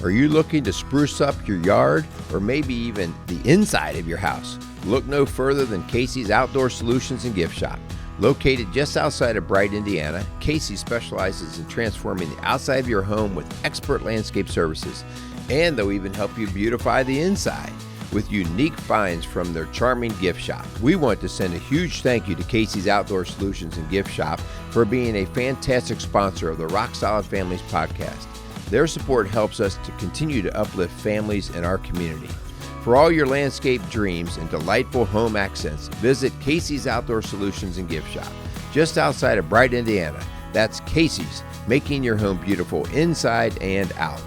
Are you looking to spruce up your yard or maybe even the inside of your house? Look no further than Casey's Outdoor Solutions and Gift Shop. Located just outside of Bright, Indiana, Casey specializes in transforming the outside of your home with expert landscape services. And they'll even help you beautify the inside with unique finds from their charming gift shop. We want to send a huge thank you to Casey's Outdoor Solutions and Gift Shop for being a fantastic sponsor of the RockSolid Families podcast. Their support helps us to continue to uplift families in our community. For all your landscape dreams and delightful home accents, visit Casey's Outdoor Solutions and Gift Shop, just outside of Bright, Indiana. That's Casey's, making your home beautiful inside and out.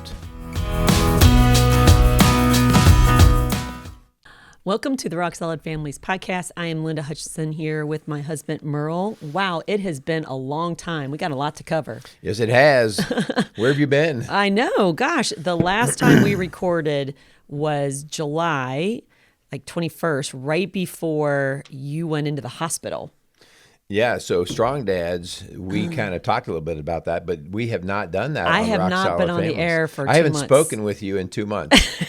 Welcome to the RockSolid Families podcast. I am Linda Hutchinson here with my husband, Merrill. Wow, it has been a long time. We got a lot to cover. Yes, it has. Where have you been? I know. Gosh, the last time we recorded was July, 21st, right before you went into the hospital. Yeah, so Strong Dads, we kind of talked a little bit about that, but we have not done that. I on have Rock not Solid been on Families. the air for 2 months. I haven't spoken with you in 2 months.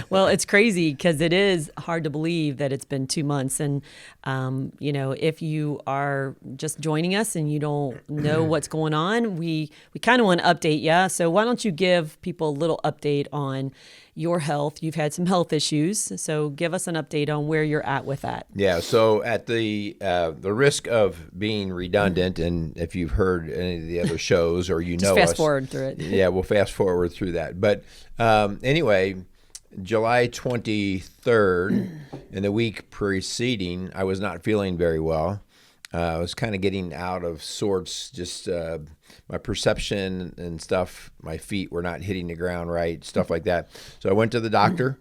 Well, it's crazy because it is hard to believe that it's been 2 months. And, if you are just joining us and you don't know what's going on, we kind of want to update you. So why don't you give people a little update on your health? You've had some health issues, so give us an update on where you're at with that. Yeah, so at the risk of being redundant, and if you've heard any of the other shows or you Just know fast us, forward through it. Yeah, we'll fast forward through that. But anyway, July 23rd, in the week preceding, I was not feeling very well. I was kind of getting out of sorts, just my perception and stuff, my feet were not hitting the ground right, stuff like that. So I went to the doctor,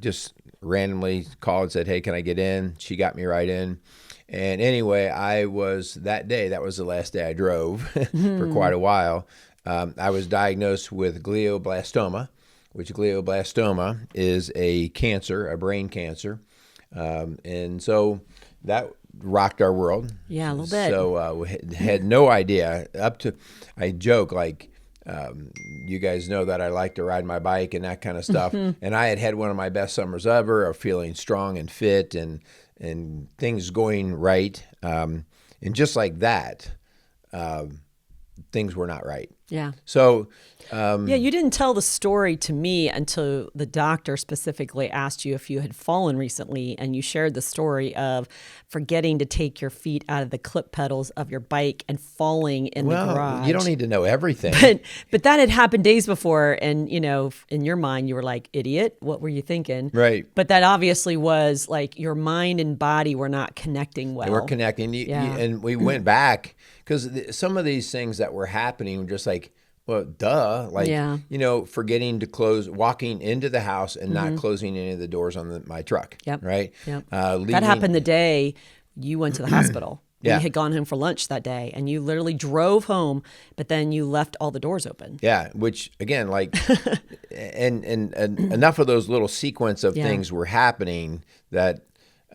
just randomly called and said, hey, can I get in? She got me right in. And anyway, that was the last day I drove for quite a while. I was diagnosed with glioblastoma, which glioblastoma is a cancer, a brain cancer. And so that rocked our world. Yeah, a little bit. So we had no idea. I joke you guys know that I like to ride my bike and that kind of stuff. And I had one of my best summers ever of feeling strong and fit and things going right. And just like that, things were not right. Yeah. So, you didn't tell the story to me until the doctor specifically asked you if you had fallen recently, and you shared the story of forgetting to take your feet out of the clip pedals of your bike and falling in the garage. You don't need to know everything. But that had happened days before, and in your mind you were like, idiot, what were you thinking? Right. But that obviously was like your mind and body were not connecting well. They were connecting, and we went back because some of these things that were happening were just like, well, duh. Forgetting to walking into the house and not closing any of the doors on my truck. Yep. Right. Yep. That happened the day you went to the hospital. Yeah. We had gone home for lunch that day, and you literally drove home, but then you left all the doors open. Yeah, which again, and enough of those little sequence of things were happening that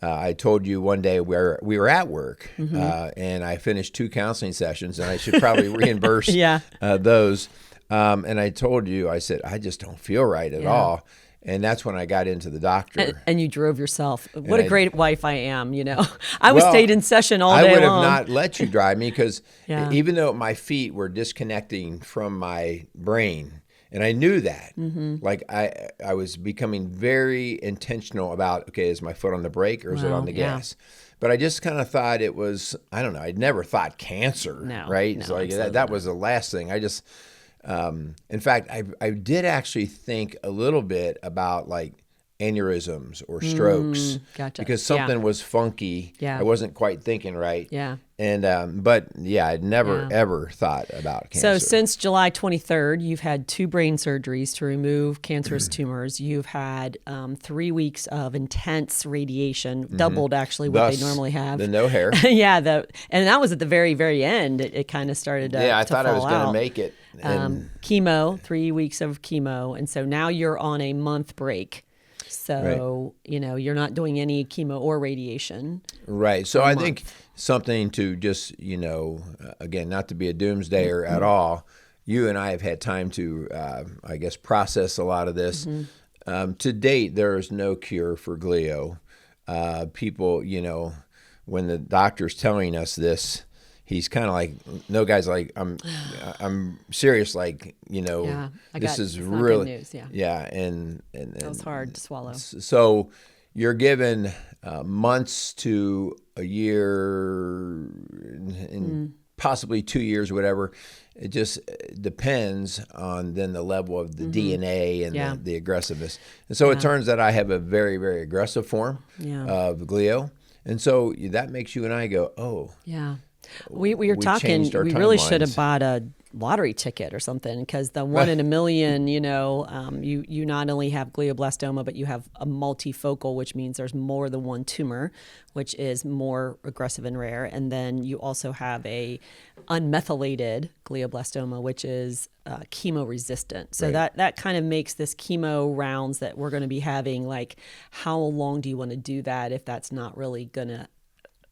I told you one day where we were at work, and I finished 2 counseling sessions, and I should probably reimburse those. And I told you, I said, I just don't feel right at all. And that's when I got into the doctor. And you drove yourself. What a great wife I am, I stayed in session all day long. I would have not let you drive me because even though my feet were disconnecting from my brain, and I knew that, I was becoming very intentional about, okay, is my foot on the brake or is it on the gas? But I just kind of thought it was, I don't know, I'd never thought cancer, right? No, so that was the last thing. I just, in fact, I did actually think a little bit about aneurysms or strokes. Gotcha. Because something was funky. Yeah. I wasn't quite thinking right. Yeah. And I'd never ever thought about cancer. So since July 23rd, you've had 2 brain surgeries to remove cancerous tumors. You've had 3 weeks of intense radiation, doubled actually what they normally have. The no hair. And that was at the very, very end. It kind of started to I thought I was going to make it. Chemo, 3 weeks of chemo. And so now you're on a month break. So, you're not doing any chemo or radiation. Right. So I think something to just, again, not to be a doomsdayer at all, you and I have had time to, I guess, process a lot of this. To date, there is no cure for glio. People, when the doctor's telling us this, he's kind of like, no, guys, like, I'm serious. Like, this is really, good news. and That was hard to swallow. So you're given months to a year and possibly 2 years, whatever. It just depends on then the level of the DNA and the aggressiveness. And so it turns out I have a very, very aggressive form of glio. And so that makes you and I go, oh. Yeah. We were talking, we really should have bought a lottery ticket or something, because the 1 in a million, you not only have glioblastoma, but you have a multifocal, which means there's more than one tumor, which is more aggressive and rare. And then you also have a unmethylated glioblastoma, which is chemo resistant. So that kind of makes this chemo rounds that we're going to be having, like, how long do you want to do that if that's not really going to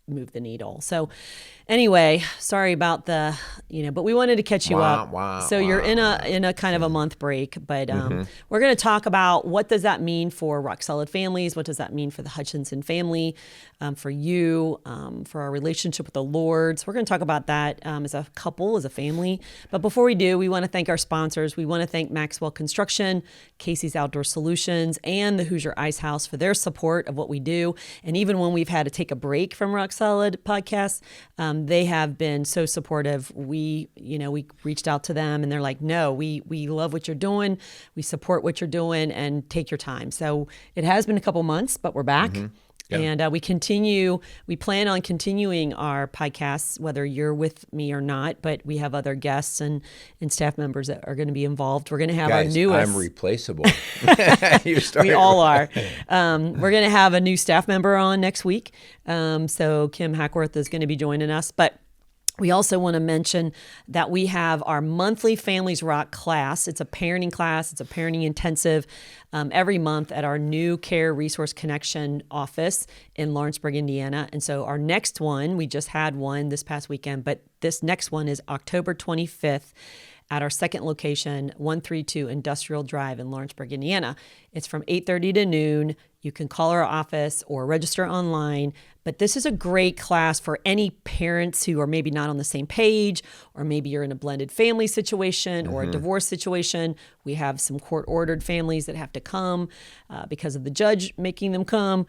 move the needle? So anyway, sorry about the, but we wanted to catch you up. So you're in a kind of a month break, but we're going to talk about what does that mean for RockSolid families? What does that mean for the Hutchinson family, for you, for our relationship with the Lord? So we're going to talk about that as a couple, as a family. But before we do, we want to thank our sponsors. We want to thank Maxwell Construction, Casey's Outdoor Solutions, and the Hoosier Ice House for their support of what we do. And even when we've had to take a break from RockSolid podcasts, they have been so supportive. We reached out to them and they're like, no, we love what you're doing. We support what you're doing, and take your time. So it has been a couple months, but we're back. And we plan on continuing our podcasts, whether you're with me or not, but we have other guests and staff members that are going to be involved. We're going to have our newest. I'm replaceable. We all are. We're going to have a new staff member on next week. So Kim Hackworth is going to be joining us. But we also want to mention that we have our monthly Families Rock class. It's a parenting class. It's a parenting intensive every month at our new Care Resource Connection office in Lawrenceburg, Indiana. And so our next one, we just had one this past weekend, but this next one is October 25th at our second location, 132 Industrial Drive in Lawrenceburg, Indiana. It's from 8:30 to noon. You can call our office or register online. But this is a great class for any parents who are maybe not on the same page, or maybe you're in a blended family situation or a divorce situation. We have some court-ordered families that have to come because of the judge making them come,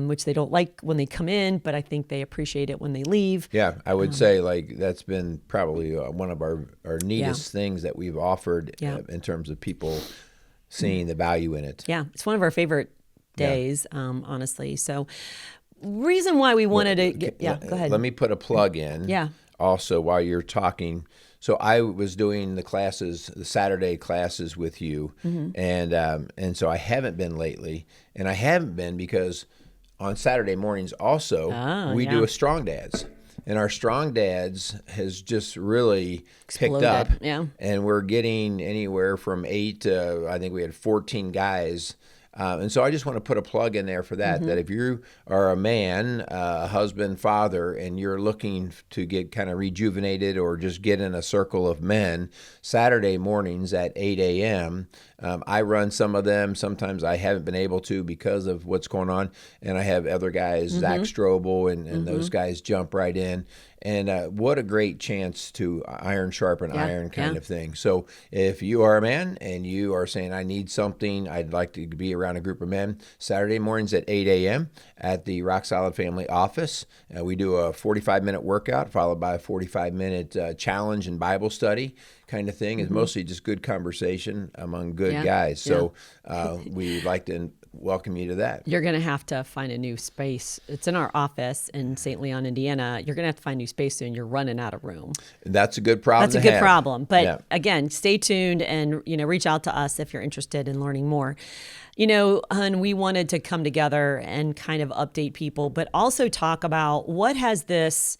which they don't like when they come in, but I think they appreciate it when they leave. Yeah, I would say that's been probably one of our neatest things that we've offered in terms of people seeing the value in it. Yeah, it's one of our favorite days, honestly. So reason why we wanted to get, go ahead. Let me put a plug in. Also, while you're talking. So I was doing the Saturday classes with you, and so I haven't been lately, and I haven't been because on Saturday mornings also we do a Strong Dads. And our Strong Dads has just really picked up. And we're getting anywhere from 8 to, I think we had 14 guys. And so I just want to put a plug in there for that, that if you are a man, a husband, father, and you're looking to get kind of rejuvenated or just get in a circle of men, Saturday mornings at 8 a.m., I run some of them. Sometimes I haven't been able to because of what's going on. And I have other guys, Zach Strobel, and those guys jump right in. And what a great chance to iron sharpen iron kind of thing. So if you are a man and you are saying, I need something, I'd like to be around a group of men, Saturday mornings at 8 a.m. at the RockSolid Family office. We do a 45-minute workout followed by a 45-minute challenge and Bible study kind of thing. It's mostly just good conversation among good guys. So we'd like to welcome you to that. You're going to have to find a new space. It's in our office in St. Leon, Indiana. You're going to have to find a new space soon. You're running out of room. That's a good problem. That's a good problem. But again, stay tuned and reach out to us if you're interested in learning more. Hun, we wanted to come together and kind of update people, but also talk about what has this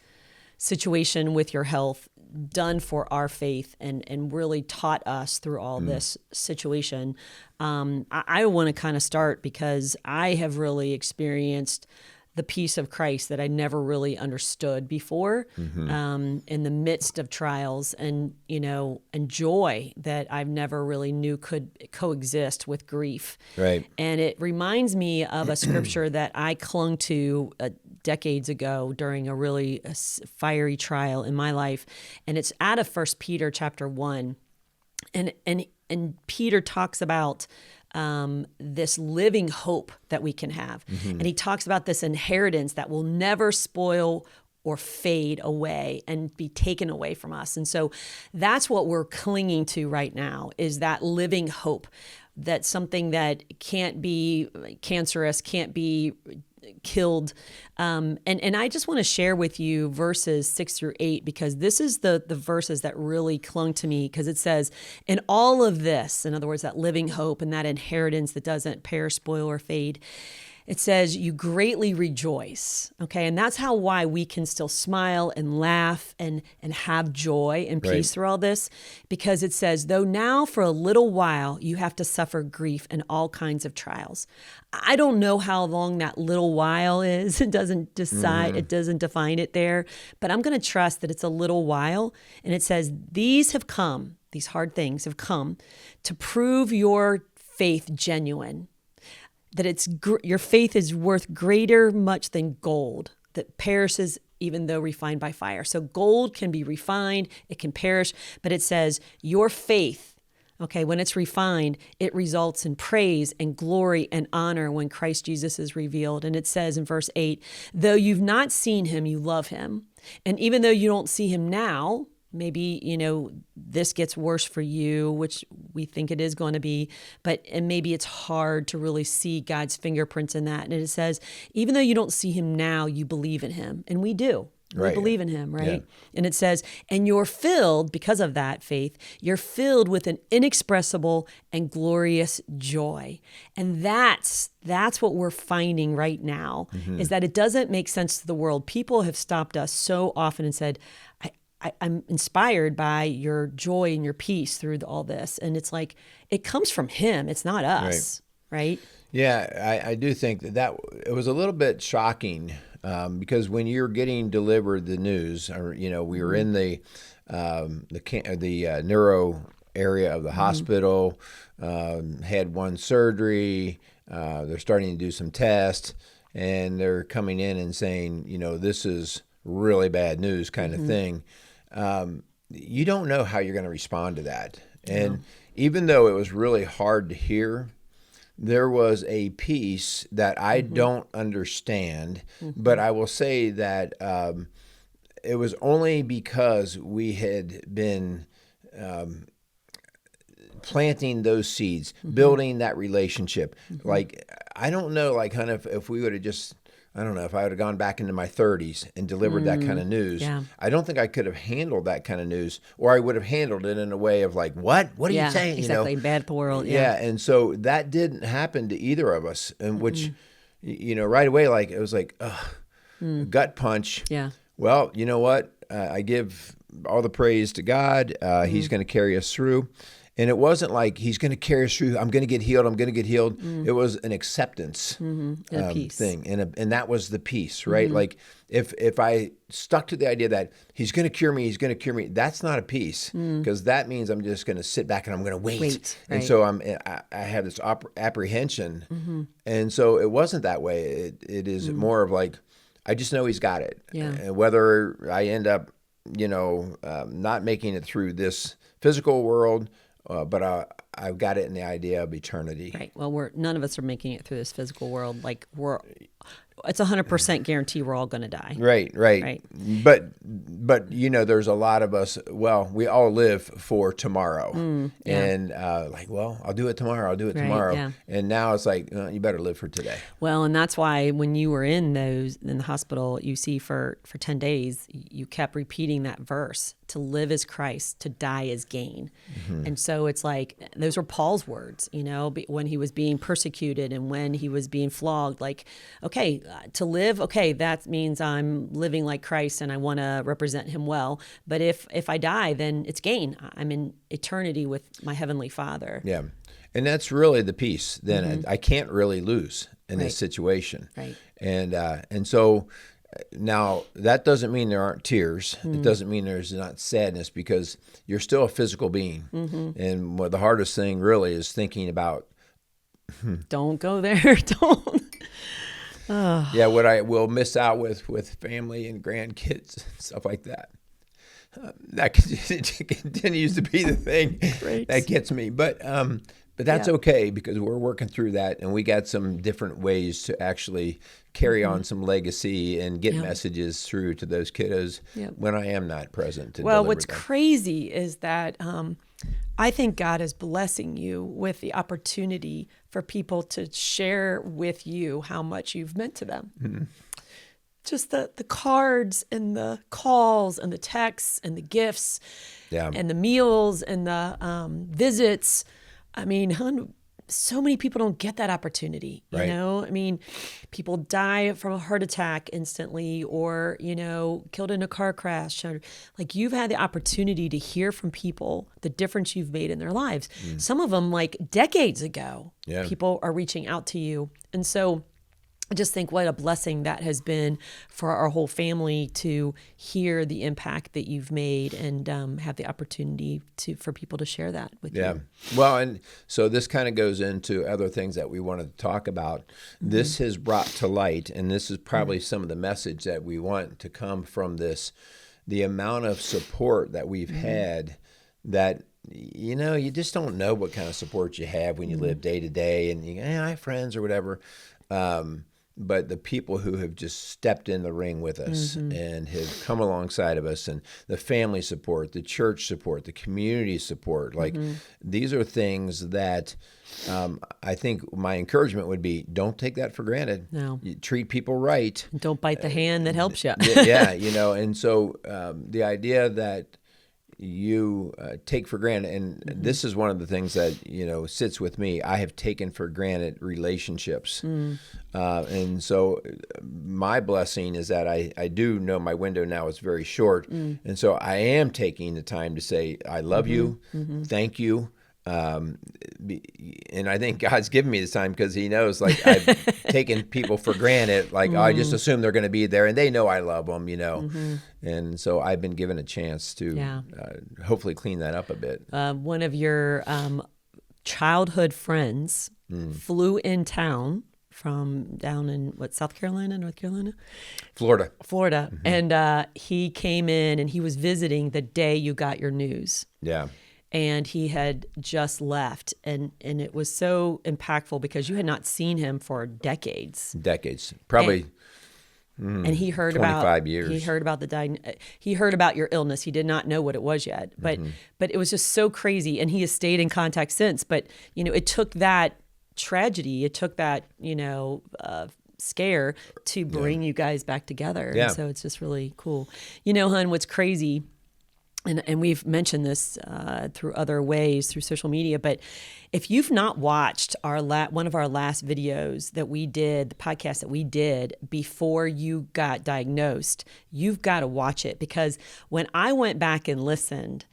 situation with your health done for our faith and really taught us through all this situation. I want to kind of start because I have really experienced the peace of Christ that I never really understood before, in the midst of trials, and and joy that I've never really knew could coexist with grief. Right. And it reminds me of a scripture that I clung to decades ago during a really fiery trial in my life, and it's out of 1 Peter chapter 1, and Peter talks about this living hope that we can have. And he talks about this inheritance that will never spoil or fade away and be taken away from us. And so that's what we're clinging to right now, is that living hope, that something that can't be cancerous, can't be killed. And I just want to share with you verses 6-8, because this is the verses that really clung to me, because it says, in all of this, in other words, that living hope and that inheritance that doesn't perish, spoil, or fade, it says you greatly rejoice. Okay. And that's why we can still smile and laugh and have joy and peace through all this, because it says, though now for a little while you have to suffer grief and all kinds of trials. I don't know how long that little while is. It doesn't decide, it doesn't define it there, but I'm going to trust that it's a little while. And it says, these hard things have come to prove your faith genuine, that your faith is worth greater much than gold that perishes even though refined by fire. So gold can be refined, it can perish, but it says your faith, okay, when it's refined, it results in praise and glory and honor when Christ Jesus is revealed. And it says in verse 8, though you've not seen him, you love him. And even though you don't see him now, maybe, this gets worse for you, which we think it is going to be, and maybe it's hard to really see God's fingerprints in that. And it says, even though you don't see him now, you believe in him. And we do. We believe in him, right? Yeah. And it says, and you're filled, because of that faith, you're filled with an inexpressible and glorious joy. And that's what we're finding right now, is that it doesn't make sense to the world. People have stopped us so often and said, I'm inspired by your joy and your peace through all this. And it's like, it comes from him. It's not us, right? Yeah, I do think that it was a little bit shocking, because when you're getting delivered the news, or, we were in the neuro area of the hospital, had one surgery, they're starting to do some tests, and they're coming in and saying, this is really bad news kind of thing. You don't know how you're going to respond to that. And even though it was really hard to hear, there was a piece that I don't understand, but I will say that it was only because we had been planting those seeds, building that relationship. Like, I don't know, kind of if we would have just, I don't know, if I would have gone back into my 30s and delivered that kind of news, I don't think I could have handled that kind of news, or I would have handled it in a way of like, what are you saying? Exactly. Bad world. Yeah. And so that didn't happen to either of us, and which, right away, it was like, gut punch. Yeah. Well, you know what? I give all the praise to God. He's going to carry us through. And it wasn't like he's going to carry us through, I'm going to get healed, I'm going to get healed. It was an acceptance thing. And that was the peace, right? Like, if I stuck to the idea that he's going to cure me, that's not a peace, because that means I'm just going to sit back and I'm going to wait. Right. And so I have this apprehension. And so it wasn't that way. It is more of like, I just know he's got it. Yeah. And whether I end up, not making it through this physical world, but I've got it in the idea of eternity. Right. Well, none of us are making it through this physical world. It's 100% guarantee we're all going to die. Right. But there's a lot of us. Well, we all live for tomorrow, and I'll do it tomorrow. Yeah. And now it's like, you better live for today. Well, and that's why when you were in the hospital, you see for 10 days, you kept repeating that verse: to live is Christ, to die is gain. And so it's like, those were Paul's words, when he was being persecuted and when he was being flogged. Like, okay, to live, okay, that means I'm living like Christ and I want to represent him well. But if I die, then it's gain. I'm in eternity with my Heavenly Father. Yeah. And that's really the piece. Then I can't really lose in this situation. Right. And so now that doesn't mean there aren't tears. It doesn't mean there's not sadness, because you're still a physical being. And what the hardest thing really is thinking about. Don't go there. Don't. Yeah, what I will miss out with family and grandkids and stuff like that. That continues to be the thing that gets me. But that's okay, because we're working through that, and we got some different ways to actually carry on some legacy and get messages through to those kiddos when I am not present. Well, what's crazy is that I think God is blessing you with the opportunity for people to share with you how much you've meant to them. Just the cards and the calls and the texts and the gifts and the meals and the visits. I mean, so many people don't get that opportunity, you know? I mean, people die from a heart attack instantly, or, killed in a car crash. Or, like, you've had the opportunity to hear from people the difference you've made in their lives. Some of them, like, decades ago, people are reaching out to you. And so I just think what a blessing that has been for our whole family to hear the impact that you've made, and have the opportunity for people to share that with you. Yeah. Well, and so this kind of goes into other things that we wanted to talk about. This has brought to light, and this is probably some of the message that we want to come from this, the amount of support that we've had that, you just don't know what kind of support you have when you live day to day, and I have friends or whatever. But the people who have just stepped in the ring with us and have come alongside of us, and the family support, the church support, the community support, like these are things that I think my encouragement would be, don't take that for granted. No. You treat people right. Don't bite the hand that helps you. Yeah, and so the idea that you take for granted, and this is one of the things that sits with me. I have taken for granted relationships, and so my blessing is that I do know my window now is very short, and so I am taking the time to say I love you, thank you. And I think God's given me this time because he knows, like, I've taken people for granted. Like, I just assume they're going to be there, and they know I love them, And so I've been given a chance to hopefully clean that up a bit. One of your childhood friends flew in town from down in South Carolina, North Carolina? Florida. And he came in and he was visiting the day you got your news. Yeah. And he had just left, and it was so impactful because you had not seen him for decades. Probably. And he heard 25 years. He heard about he heard about your illness. He did not know what it was yet, but it was just so crazy. And he has stayed in contact since. But it took that tragedy, it took that scare to bring you guys back together. Yeah. And so it's just really cool. Hun, what's crazy. And we've mentioned this through other ways, through social media, but if you've not watched one of our last videos that we did, the podcast that we did before you got diagnosed, you've got to watch it, because when I went back and listened,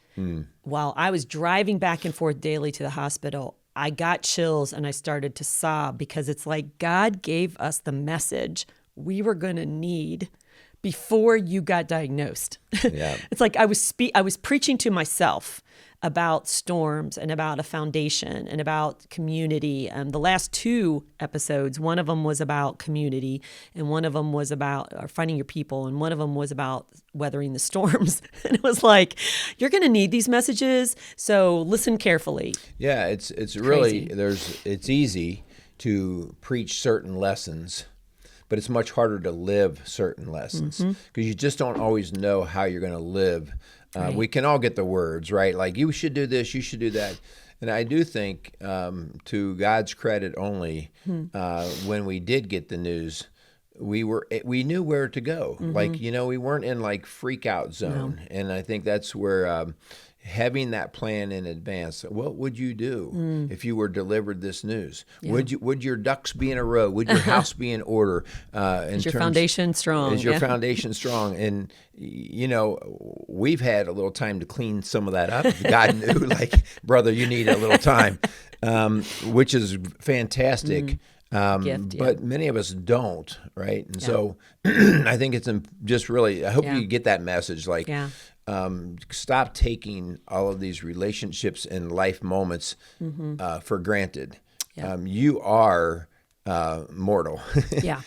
while I was driving back and forth daily to the hospital, I got chills and I started to sob, because it's like God gave us the message we were going to need before you got diagnosed. Yeah. It's like I was preaching to myself about storms and about a foundation and about community. And the last two episodes, one of them was about community, and one of them was about finding your people, and one of them was about weathering the storms. And it was like, you're going to need these messages, so listen carefully. Yeah, it's really it's easy to preach certain lessons, but it's much harder to live certain lessons, because you just don't always know how you're going to live. We can all get the words, right? Like, you should do this, you should do that. And I do think, to God's credit only, when we did get the news, we knew where to go. Like, we weren't in like freak out zone. And I think that's where having that plan in advance. What would you do if you were delivered this news? Yeah. Would your ducks be in a row? Would your house be in order? Is your foundation strong? Is your foundation strong? And we've had a little time to clean some of that up. God knew, like, brother, you need a little time, which is fantastic. Gift, but many of us don't, right? And so I think it's just really, I hope you get that message, like, stop taking all of these relationships and life moments for granted. You are mortal. Yeah.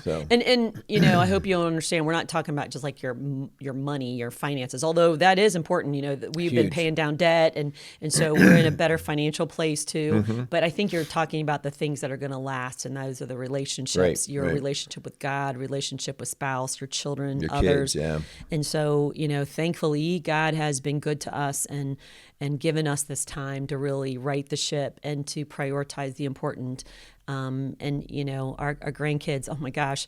So. And I hope you'll understand, we're not talking about just like your money, your finances, although that is important. That we've been paying down debt, and so we're in a better financial place too. But I think you're talking about the things that are going to last, and those are the relationships, your relationship with God, relationship with spouse, your children, your others. Kids, And so, thankfully, God has been good to us and given us this time to really right the ship and to prioritize the important. Our grandkids, oh my gosh,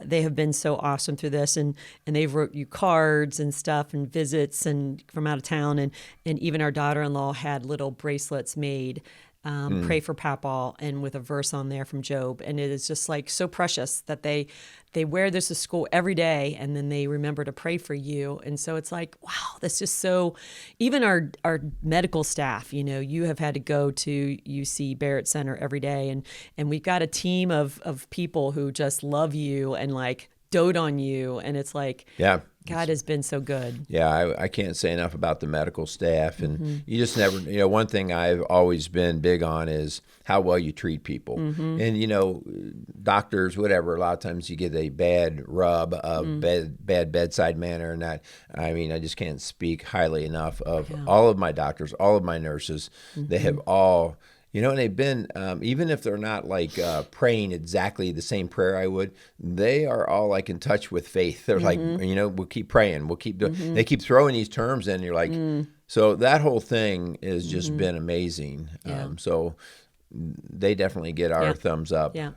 they have been so awesome through this, and they've wrote you cards and stuff and visits and from out of town, and even our daughter-in-law had little bracelets made. Pray for Papa, and with a verse on there from Job. And it is just like so precious that they wear this to school every day, and then they remember to pray for you. And so it's like, wow, that's just so, even our medical staff, you have had to go to UC Barrett Center every day. And we've got a team of people who just love you and like dote on you. And it's like, God has been so good. Yeah, I can't say enough about the medical staff. And you just never, one thing I've always been big on is how well you treat people. And, doctors, whatever, a lot of times you get a bad rub, bad bedside manner. And that, I just can't speak highly enough of all of my doctors, all of my nurses. They have all... and they've been, even if they're not like praying exactly the same prayer I would, they are all like in touch with faith. They're like, we'll keep praying. We'll keep doing, they keep throwing these terms in. You're like, so that whole thing has just been amazing. So they definitely get our thumbs up. Yeah.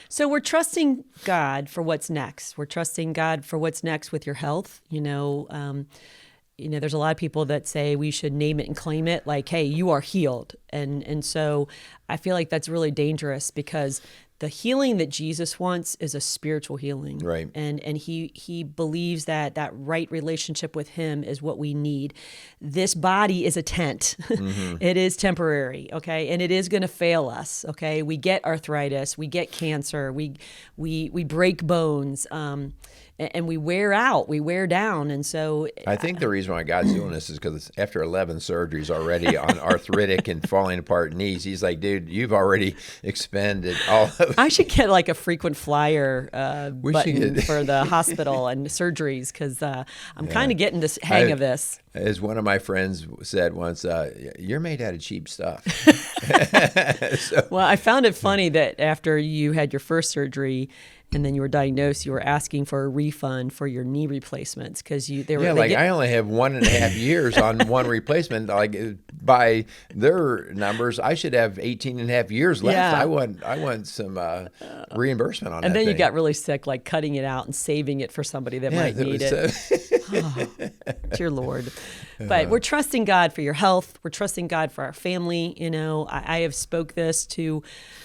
So we're trusting God for what's next. We're trusting God for what's next with your health. There's a lot of people that say we should name it and claim it, like, hey, you are healed. And so I feel like that's really dangerous, because the healing that Jesus wants is a spiritual healing. Right. And he believes that right relationship with him is what we need. This body is a tent. It is temporary, okay? And it is going to fail us, okay? We get arthritis, we get cancer, we break bones, and we wear out, we wear down. And so I think the reason why God's doing this is because after 11 surgeries already on arthritic and falling apart knees, he's like, dude, you've already expended all of I should get like a frequent flyer button for the hospital and surgeries, because I'm kind of getting this hang of this. As one of my friends said once, you're made out of cheap stuff. Well, I found it funny that after you had your first surgery and then you were diagnosed, you were asking for a refund for your knee replacements, because I only have 1.5 years on one replacement. Like, by their numbers, I should have 18.5 years left. Yeah. I want some reimbursement on that. And then thing. you got really sick, like cutting it out and saving it for somebody that might need it. Dear Lord. But we're trusting God for your health. We're trusting God for our family. I have spoke this to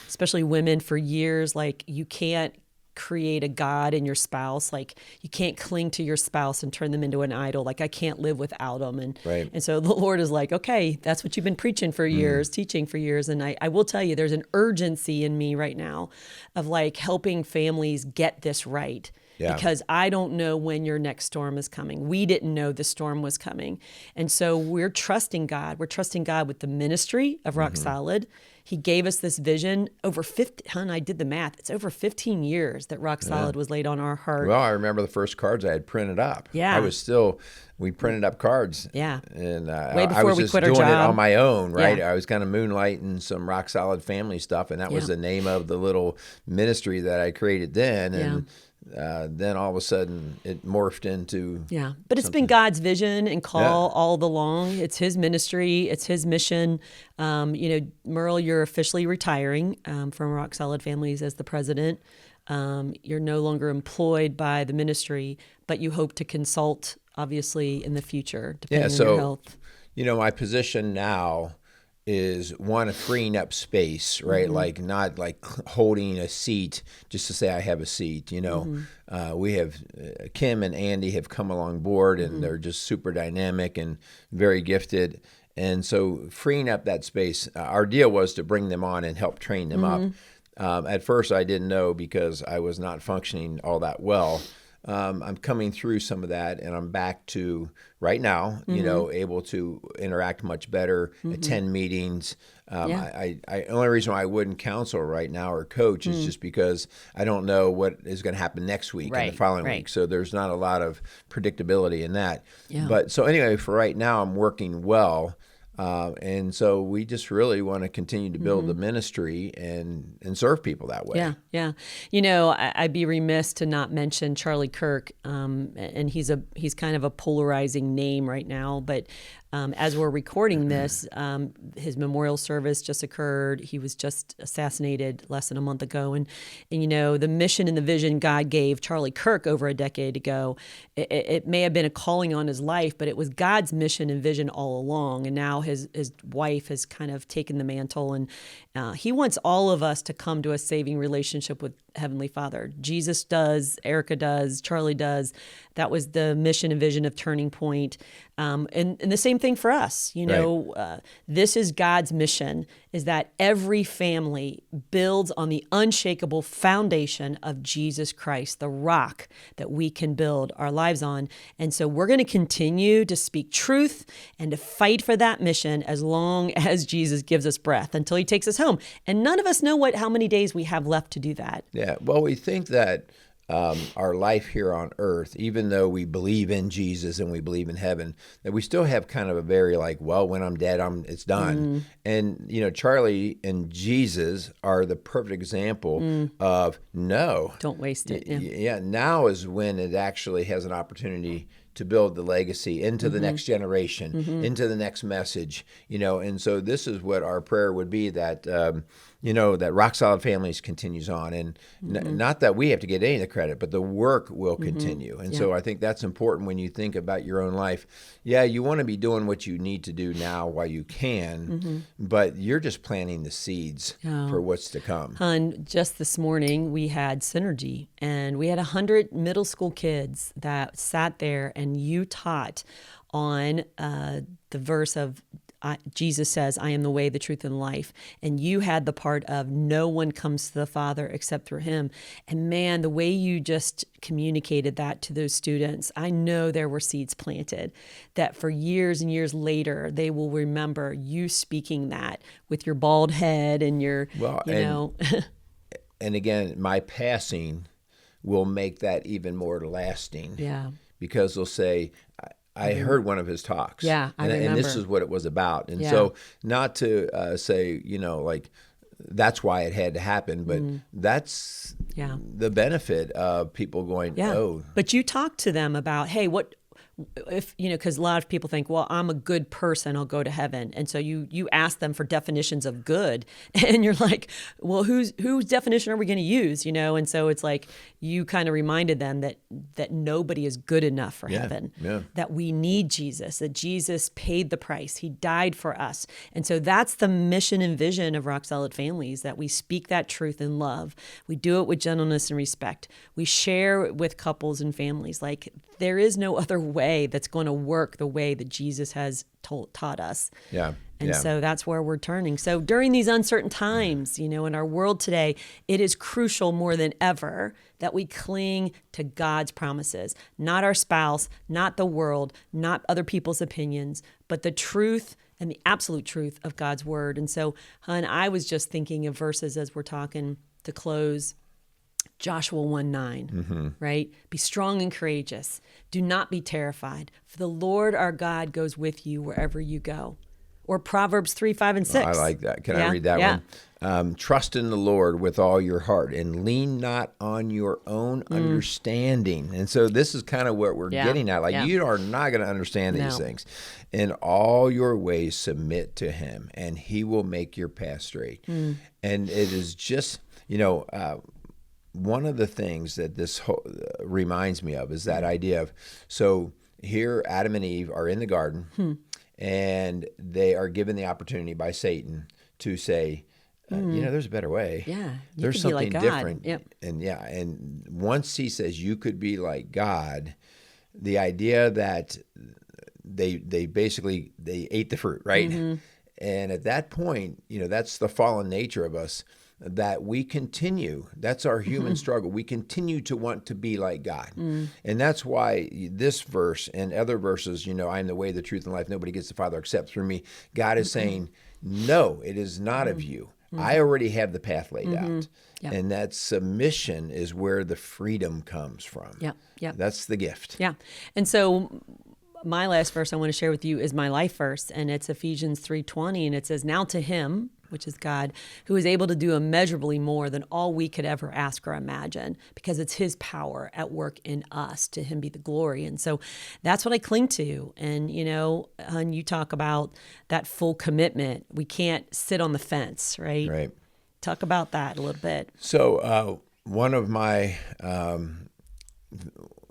especially women for years, like, you can't create a God in your spouse. Like, you can't cling to your spouse and turn them into an idol. Like, I can't live without them. And so the Lord is like, okay, that's what you've been preaching for years, teaching for years. And I will tell you, there's an urgency in me right now of like helping families get this right. Yeah. Because I don't know when your next storm is coming. We didn't know the storm was coming. And so we're trusting God. We're trusting God with the ministry of RockSolid. He gave us this vision over 15, I did the math. It's over 15 years that RockSolid was laid on our heart. Well, I remember the first cards I had printed up. Yeah. We printed up cards. Yeah. And way before I was we just quit our doing it job. on my own, right? Yeah. I was kind of moonlighting some RockSolid family stuff, and that was the name of the little ministry that I created then. And then all of a sudden it morphed into but it's been God's vision and call all along. It's his ministry, it's his mission. Merrill, you're officially retiring from RockSolid Families as the president. You're no longer employed by the ministry, but you hope to consult, obviously, in the future, depending on your health. My position now is one, freeing up space, right? Like not like holding a seat just to say I have a seat. We have Kim and Andy have come along board, and they're just super dynamic and very gifted. And so freeing up that space, our deal was to bring them on and help train them up. At first, I didn't know because I was not functioning all that well. I'm coming through some of that, and I'm back to right now, able to interact much better, attend meetings. Only reason why I wouldn't counsel right now or coach is just because I don't know what is going to happen next week and the following week. So there's not a lot of predictability in that. Yeah. But so anyway, for right now, I'm working well. And so we just really want to continue to build the ministry and serve people that way. Yeah. I'd be remiss to not mention Charlie Kirk, and he's kind of a polarizing name right now, but as we're recording this, his memorial service just occurred. He was just assassinated less than a month ago. And the mission and the vision God gave Charlie Kirk over a decade ago, it may have been a calling on his life, but it was God's mission and vision all along. And now his wife has kind of taken the mantle, and he wants all of us to come to a saving relationship with Heavenly Father. Jesus does, Erica does, Charlie does. That was the mission and vision of Turning Point. And the same thing for us. This is God's mission, is that every family builds on the unshakable foundation of Jesus Christ, the rock that we can build our lives on. And so we're going to continue to speak truth and to fight for that mission as long as Jesus gives us breath, until he takes us home. And none of us know how many days we have left to do that. Yeah, well, we think that our life here on earth, even though we believe in Jesus and we believe in heaven, that we still have kind of a very when I'm dead, it's done. And, Charlie and Jesus are the perfect example of no. Don't waste it. Yeah, now is when it actually has an opportunity to build the legacy into the next generation, into the next message, and so this is what our prayer would be, that that RockSolid Families continues on, and not that we have to get any of the credit, but the work will continue. And so I think that's important when you think about your own life. Yeah, you want to be doing what you need to do now while you can, but you're just planting the seeds for what's to come. Hun, just this morning we had Synergy, and we had 100 middle school kids that sat there, and you taught on the verse of Jesus says, I am the way, the truth, and the life. And you had the part of no one comes to the Father except through him. And man, the way you just communicated that to those students, I know there were seeds planted that for years and years later, they will remember you speaking that with your bald head and your, And again, my passing will make that even more lasting. Yeah. Because they'll say, I heard one of his talks. Yeah, I remember. And this is what it was about. And so not to say, that's why it had to happen, but that's the benefit of people going, oh. But you talked to them about, hey, what if, because a lot of people think, well, I'm a good person, I'll go to heaven. And so you ask them for definitions of good, and you're like, well, whose definition are we going to use? And so it's like you kind of reminded them that nobody is good enough for heaven, that we need Jesus, that Jesus paid the price. He died for us. And so that's the mission and vision of RockSolid Families, that we speak that truth in love. We do it with gentleness and respect. We share with couples and families. Like, there is no other way that's going to work the way that Jesus has taught us. Yeah. And so that's where we're turning. So during these uncertain times, in our world today, it is crucial more than ever that we cling to God's promises, not our spouse, not the world, not other people's opinions, but the truth and the absolute truth of God's word. And so, Hun, I was just thinking of verses as we're talking to close. Joshua 1:9, right? Be strong and courageous. Do not be terrified, for the Lord our God goes with you wherever you go. Or Proverbs 3:5 and 6. I like that. Can I read that one? Trust in the Lord with all your heart and lean not on your own understanding. And so this is kind of what we're getting at. Like, you are not going to understand these things. In all your ways submit to him, and he will make your path straight. And it is just, one of the things that this reminds me of is that idea of, so here Adam and Eve are in the garden, and they are given the opportunity by Satan to say, there's a better way. Yeah, there's something like different. Yep. And once he says you could be like God, the idea that they basically ate the fruit, right? And at that point, that's the fallen nature of us, that we continue. That's our human struggle. We continue to want to be like God. And that's why this verse and other verses, I am the way, the truth, and life. Nobody gets the Father except through me. God is saying, no, it is not of you. I already have the path laid out. Yep. And that submission is where the freedom comes from. Yep. That's the gift. Yeah. And so my last verse I want to share with you is my life verse, and it's Ephesians 3:20, and it says, now to him, which is God, who is able to do immeasurably more than all we could ever ask or imagine, because it's his power at work in us. To him be the glory. And so that's what I cling to. And, Hun, you talk about that full commitment. We can't sit on the fence, right? Right. Talk about that a little bit. So one of my...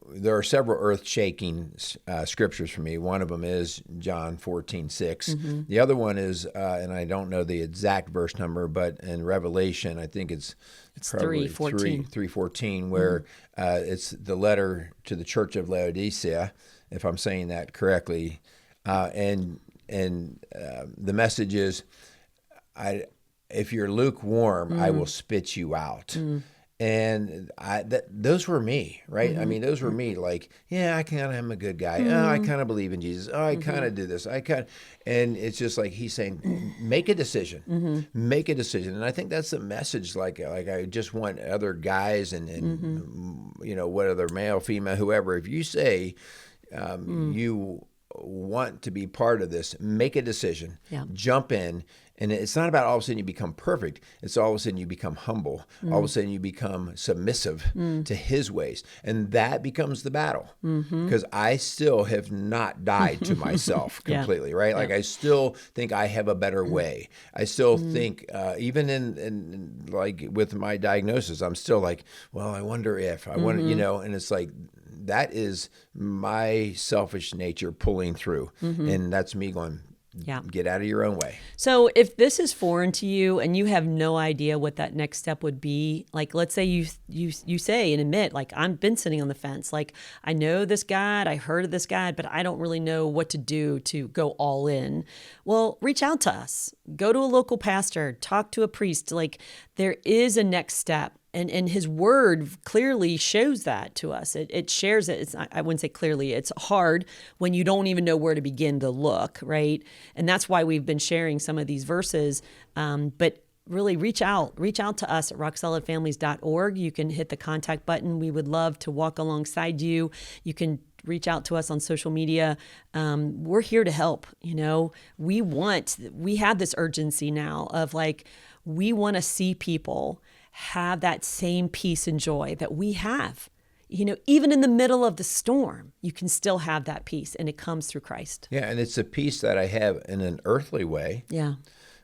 there are several earth-shaking scriptures for me. One of them is John 14:6. The other one is, and I don't know the exact verse number, but in Revelation, I think it's probably 3:14, where it's the letter to the church of Laodicea, if I'm saying that correctly. And the message is, if you're lukewarm, I will spit you out. And those were me, right? I mean, those were me. Like, yeah, I kind of am a good guy. Oh, I kind of believe in Jesus. Oh, I kind of do this. And it's just like he's saying, make a decision. Make a decision. And I think that's the message. Like I just want other guys and whether male, female, whoever. If you say you want to be part of this, make a decision. Yeah. Jump in. And it's not about all of a sudden you become perfect. It's all of a sudden you become humble. All of a sudden you become submissive to his ways. And that becomes the battle. Because I still have not died to myself completely, right? Like I still think I have a better way. I still think, even in like with my diagnosis, I'm still like, well, I wonder if, I wonder, and it's like, that is my selfish nature pulling through. And that's me going, get out of your own way. So if this is foreign to you and you have no idea what that next step would be, like let's say you say and admit, like I've been sitting on the fence, like I know this God, I heard of this God, but I don't really know what to do to go all in. Well, reach out to us. Go to a local pastor, talk to a priest. Like there is a next step. And his word clearly shows that to us. It shares it. I wouldn't say clearly. It's hard when you don't even know where to begin to look, right? And that's why we've been sharing some of these verses. But really reach out to us at rocksolidfamilies.org. You can hit the contact button. We would love to walk alongside you. You can reach out to us on social media. We're here to help. We have this urgency now of like, we want to see people have that same peace and joy that we have. Even in the middle of the storm, you can still have that peace, and it comes through Christ. Yeah, and it's a peace that I have in an earthly way. Yeah.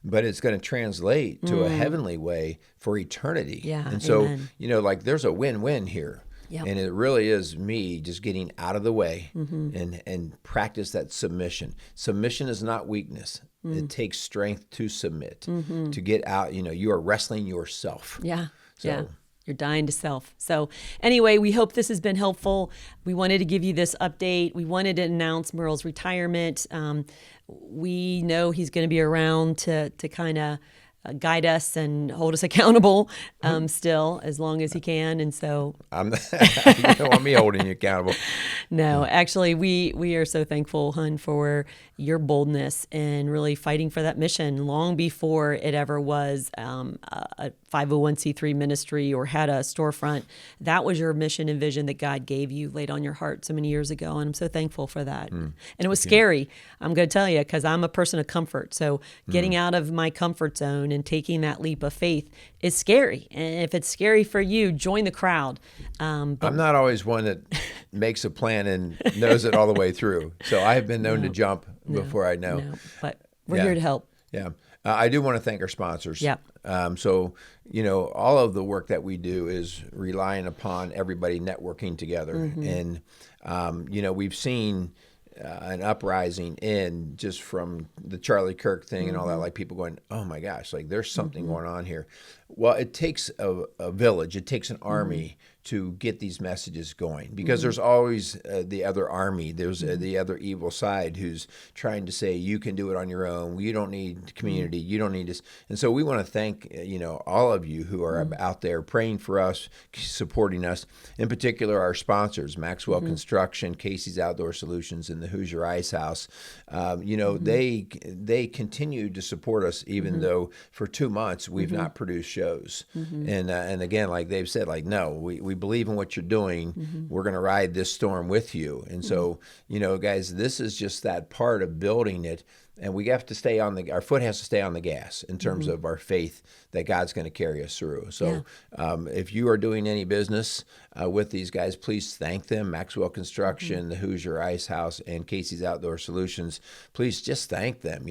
But it's going to translate to a heavenly way for eternity. Yeah. And so, amen. Like there's a win-win here. Yep. And it really is me just getting out of the way and practice that submission. Submission is not weakness. It takes strength to submit, to get out. You are wrestling yourself. Yeah. So. You're dying to self. So anyway, we hope this has been helpful. We wanted to give you this update. We wanted to announce Merrill's retirement. We know he's going to be around to kind of guide us and hold us accountable still as long as he can. And so you don't want me holding you accountable. No, actually, we are so thankful, Hun, for your boldness and really fighting for that mission long before it ever was a 501c3 ministry or had a storefront. That was your mission and vision that God gave you, laid on your heart so many years ago. And I'm so thankful for that. And it was scary, I'm going to tell you, because I'm a person of comfort. So getting out of my comfort zone and taking that leap of faith is scary. And if it's scary for you, join the crowd. I'm not always one that makes a plan and knows it all the way through. So I have been known to jump before I know. But we're here to help. Yeah. I do want to thank our sponsors. Yep. So, all of the work that we do is relying upon everybody networking together. And, we've seen an uprising in just from the Charlie Kirk thing and all that, like people going, oh my gosh, like there's something going on here. Well, it takes a village, it takes an army to get these messages going, because there's always the other army. There's the other evil side who's trying to say, you can do it on your own. You don't need community. You don't need this. And so we want to thank, all of you who are out there praying for us, supporting us, in particular our sponsors, Maxwell Construction, Casey's Outdoor Solutions, and the Hoosier Ice House. They continue to support us, even though for 2 months we've not produced shows. And again, like they've said, like, no, we believe in what you're doing. We're going to ride this storm with you. And so, guys, this is just that part of building it. And we have to stay our foot has to stay on the gas in terms of our faith that God's going to carry us through. So if you are doing any business with these guys, please thank them. Maxwell Construction, the Hoosier Ice House, and Casey's Outdoor Solutions. Please just thank them,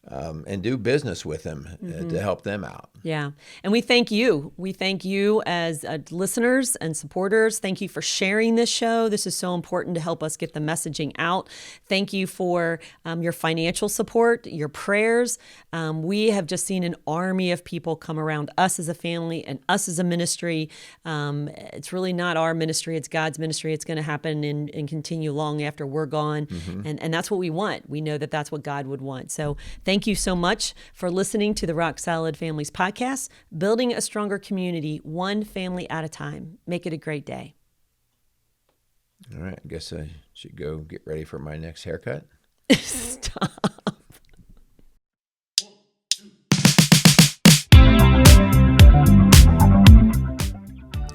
and do business with them to help them out. Yeah. And we thank you. We thank you as listeners and supporters. Thank you for sharing this show. This is so important to help us get the messaging out. Thank you for your financial support, your prayers. We have just seen an army of people come around us as a family and us as a ministry. It's really not our ministry. It's God's ministry. It's going to happen and continue long after we're gone. And that's what we want. We know that that's what God would want. So thank you so much for listening to the RockSolid Families Podcast, building a stronger community, one family at a time. Make it a great day. All right. I guess I should go get ready for my next haircut. Stop.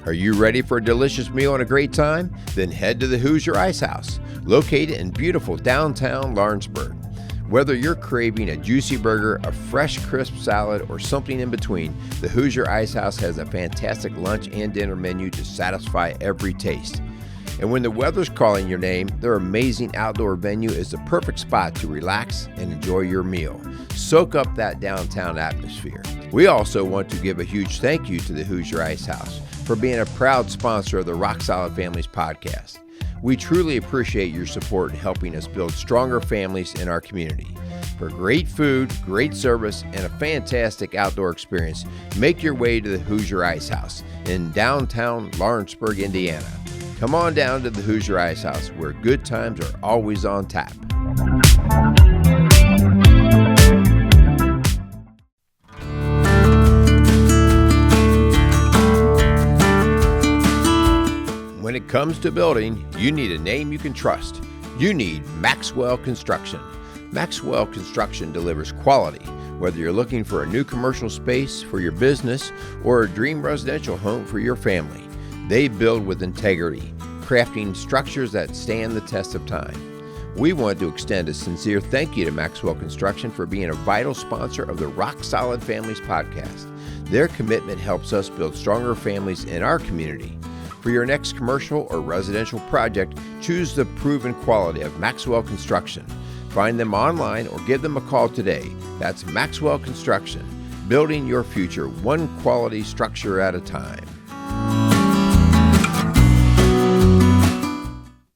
Are you ready for a delicious meal and a great time? Then head to the Hoosier Ice House, located in beautiful downtown Lawrenceburg. Whether you're craving a juicy burger, a fresh, crisp salad, or something in between, the Hoosier Ice House has a fantastic lunch and dinner menu to satisfy every taste. And when the weather's calling your name, their amazing outdoor venue is the perfect spot to relax and enjoy your meal. Soak up that downtown atmosphere. We also want to give a huge thank you to the Hoosier Ice House for being a proud sponsor of the RockSolid Families Podcast. We truly appreciate your support in helping us build stronger families in our community. For great food, great service, and a fantastic outdoor experience, make your way to the Hoosier Ice House in downtown Lawrenceburg, Indiana. Come on down to the Hoosier Ice House, where good times are always on tap. When it comes to building, you need a name you can trust. You need Maxwell Construction. Maxwell Construction delivers quality, whether you're looking for a new commercial space for your business or a dream residential home for your family. They build with integrity, crafting structures that stand the test of time. We want to extend a sincere thank you to Maxwell Construction for being a vital sponsor of the RockSolid Families Podcast. Their commitment helps us build stronger families in our community. For your next commercial or residential project, choose the proven quality of Maxwell Construction. Find them online or give them a call today. That's Maxwell Construction, building your future one quality structure at a time.